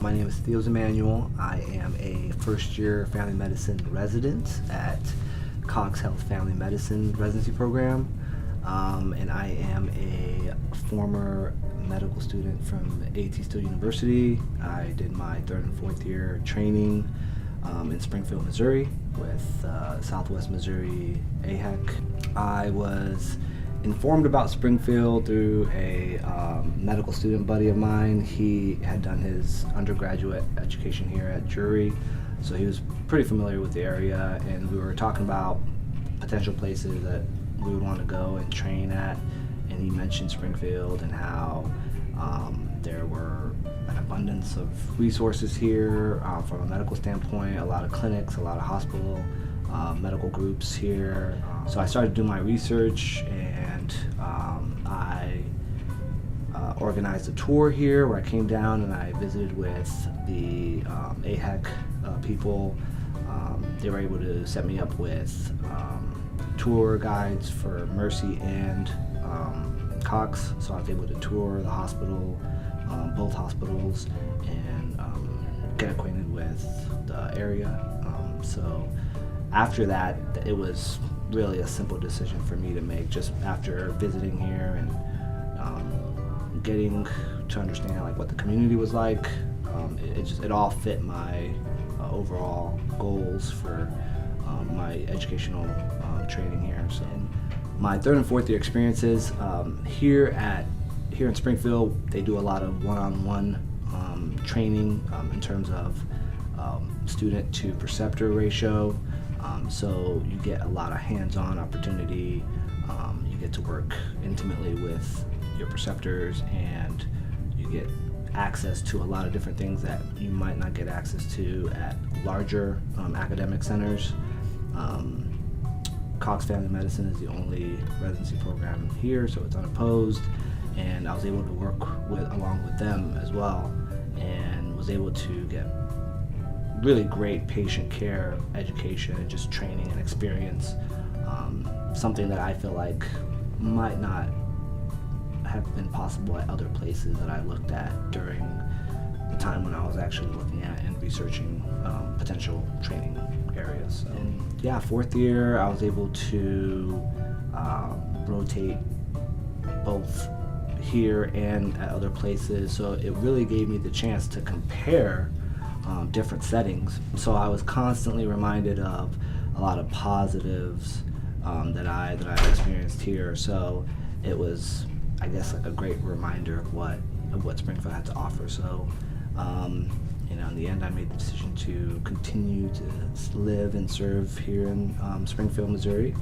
My name is Theo Zemanuel. I am a first-year family medicine resident at Cox Family Medicine residency program, and I am a former medical student from AHEC University. I did my third and fourth year training in Springfield, Missouri with Southwest Missouri AHEC. I was informed about Springfield through a medical student buddy of mine. He had done his undergraduate education here at Drury, so he was pretty familiar with the area, and we were talking about potential places that we would want to go and train at, and he mentioned Springfield and how there were an abundance of resources here from a medical standpoint, a lot of clinics, a lot of hospital medical groups here. So I started doing my research, and I organized a tour here where I came down and I visited with the AHEC people. They were able to set me up with tour guides for Mercy and Cox, so I was able to tour the hospital, both hospitals, and get acquainted with the area. So after that, it was really a simple decision for me to make, just after visiting here and getting to understand like what the community was like. It all fit my overall goals for my educational training here. So my third and fourth year experiences here in Springfield, they do a lot of one-on-one training in terms of student to preceptor ratio. So you get a lot of hands-on opportunity. You get to work intimately with your preceptors, and you get access to a lot of different things that you might not get access to at larger academic centers. Cox Family Medicine is the only residency program here, so it's unopposed, and I was able to work along with them as well, and was able to get really great patient care education and just training and experience, something that I feel like might not have been possible at other places that I looked at during the time when I was actually looking at and researching potential training areas. So, yeah, fourth year I was able to rotate both here and at other places, so it really gave me the chance to compare different settings. So I was constantly reminded of a lot of positives that I experienced here. So it was, I guess, like a great reminder of what Springfield had to offer. So in the end, I made the decision to continue to live and serve here in Springfield, Missouri,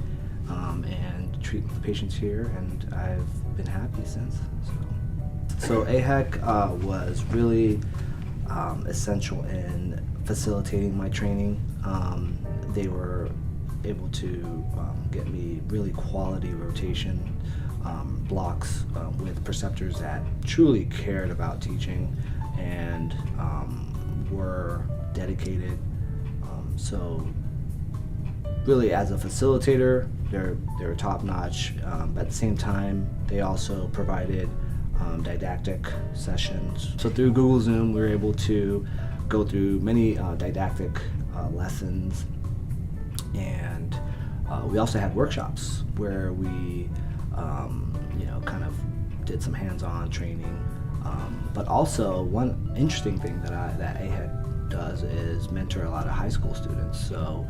and treat the patients here, and I've been happy since. So AHEC was really essential in facilitating my training. They were able to get me really quality rotation blocks with preceptors that truly cared about teaching and were dedicated. So really, as a facilitator, they're top-notch. But at the same time, they also provided didactic sessions. So through Google Zoom, we were able to go through many didactic lessons, and we also had workshops where we kind of did some hands-on training. But also, one interesting thing that AHEC does is mentor a lot of high school students. So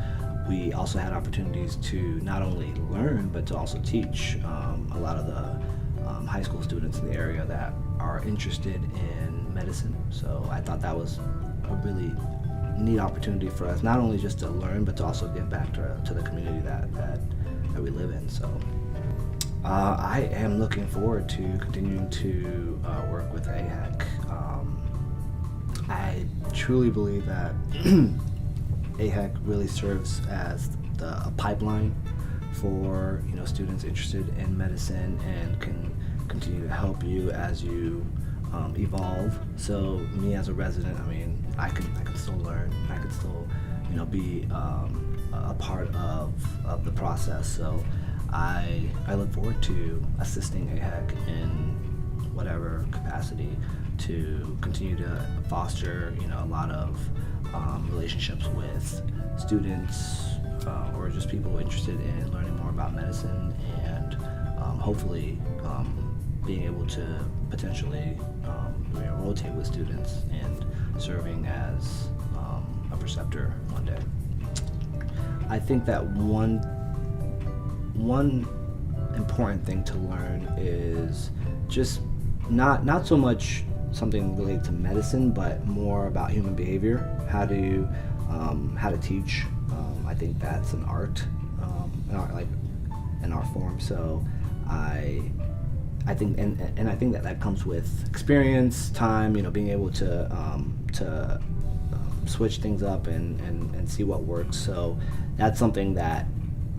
we also had opportunities to not only learn, but to also teach a lot of the high school students in the area that are interested in medicine. So I thought that was a really neat opportunity for us, not only just to learn, but to also give back to the community that we live in. So I am looking forward to continuing to work with AHEC. I truly believe that AHEC really serves as a pipeline for students interested in medicine, and can continue to help you as you evolve. So me as a resident, I can still learn. I can still be a part of the process. So I look forward to assisting AHEC in whatever capacity to continue to foster, a lot of relationships with students or just people interested in learning more about medicine, and hopefully being able to potentially rotate with students and serving as a preceptor one day. I think that one important thing to learn is just not so much something related to medicine, but more about human behavior, how to teach. I think that's an art, an art form. So I think, and I think that comes with experience, time, being able to switch things up and see what works. So that's something that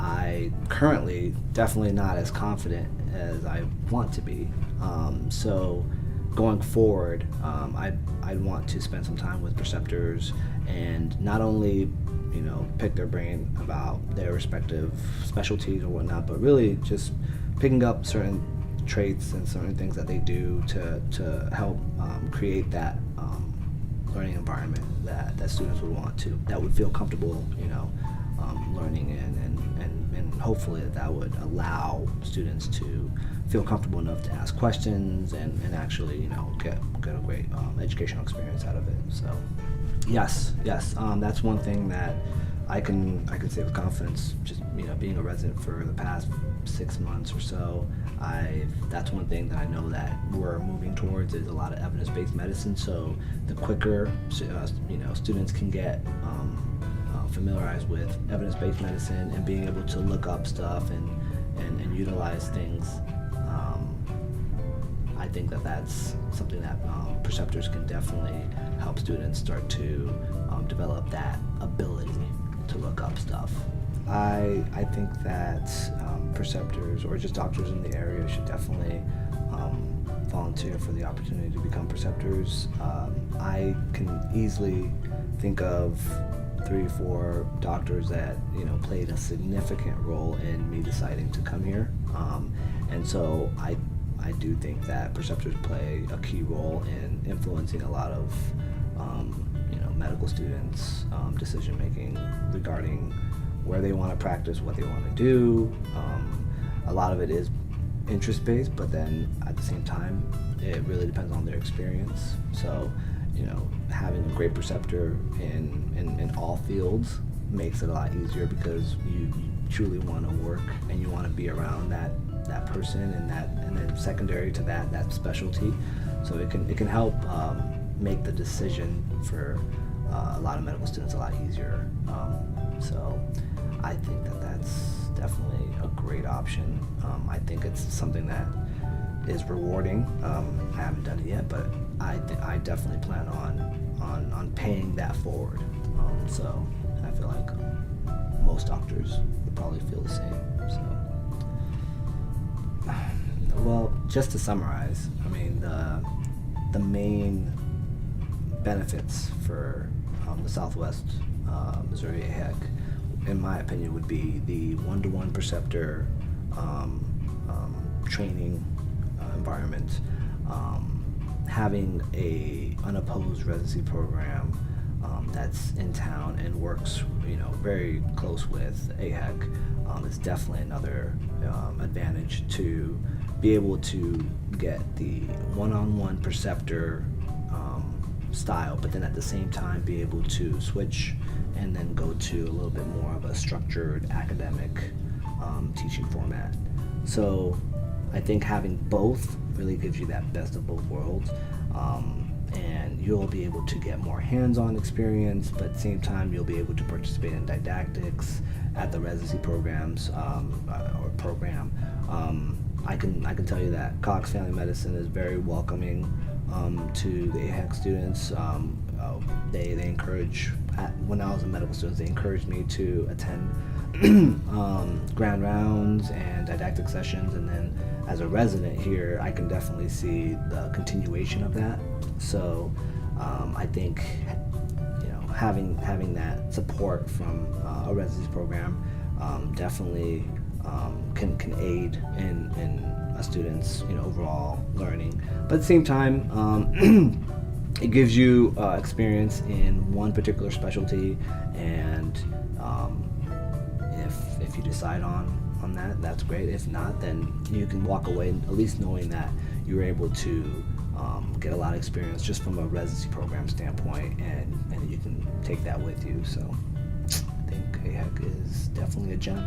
I currently definitely not as confident as I want to be. So going forward, I'd want to spend some time with preceptors and not only pick their brain about their respective specialties or whatnot, but really just picking up certain traits and certain things that they do to help create that learning environment that students would want to, that would feel comfortable learning in, and hopefully that would allow students to feel comfortable enough to ask questions and actually get a great educational experience out of it. So yes, that's one thing that I can say with confidence. Just being a resident for the past 6 months or so, that's one thing that I know that we're moving towards is a lot of evidence-based medicine. So the quicker students can get familiarized with evidence-based medicine and being able to look up stuff and utilize things, I think that's something that preceptors can definitely help students start to develop that ability to look up stuff. I think that preceptors or just doctors in the area should definitely volunteer for the opportunity to become preceptors. I can easily think of 3 or 4 doctors that played a significant role in me deciding to come here, and so I do think that preceptors play a key role in influencing a lot of medical students' decision making regarding where they want to practice, what they want to do. A lot of it is interest-based, but then at the same time, it really depends on their experience. So, having a great preceptor in all fields makes it a lot easier, because you truly want to work and you want to be around that person and then secondary to that specialty. So it can help make the decision for a lot of medical students a lot easier. So I think that's definitely a great option. I think it's something that is rewarding. I haven't done it yet, but I definitely plan on paying that forward. So I feel like most doctors would probably feel the same. So, well, just to summarize, I mean, the main benefits for the Southwest Missouri AHEC, in my opinion, would be the one-to-one preceptor training environment, having a unopposed residency program that's in town and works very close with AHEC is definitely another advantage, to be able to get the one-on-one preceptor style, but then at the same time be able to switch and then go to a little bit more of a structured academic teaching format. So I think having both really gives you that best of both worlds, and you'll be able to get more hands-on experience, but at the same time you'll be able to participate in didactics at the residency programs or program. I can tell you that Cox Family Medicine is very welcoming to the AHEC students. They encourage, when I was a medical student, they encouraged me to attend grand rounds and didactic sessions, and then as a resident here, I can definitely see the continuation of that. So I think having that support from a residency program definitely can aid in a student's overall learning. But at the same time, it gives you experience in one particular specialty, and if you decide on that, that's great. If not, then you can walk away at least knowing that you were able to get a lot of experience just from a residency program standpoint, and you can take that with you. So I think AHEC is definitely a gem.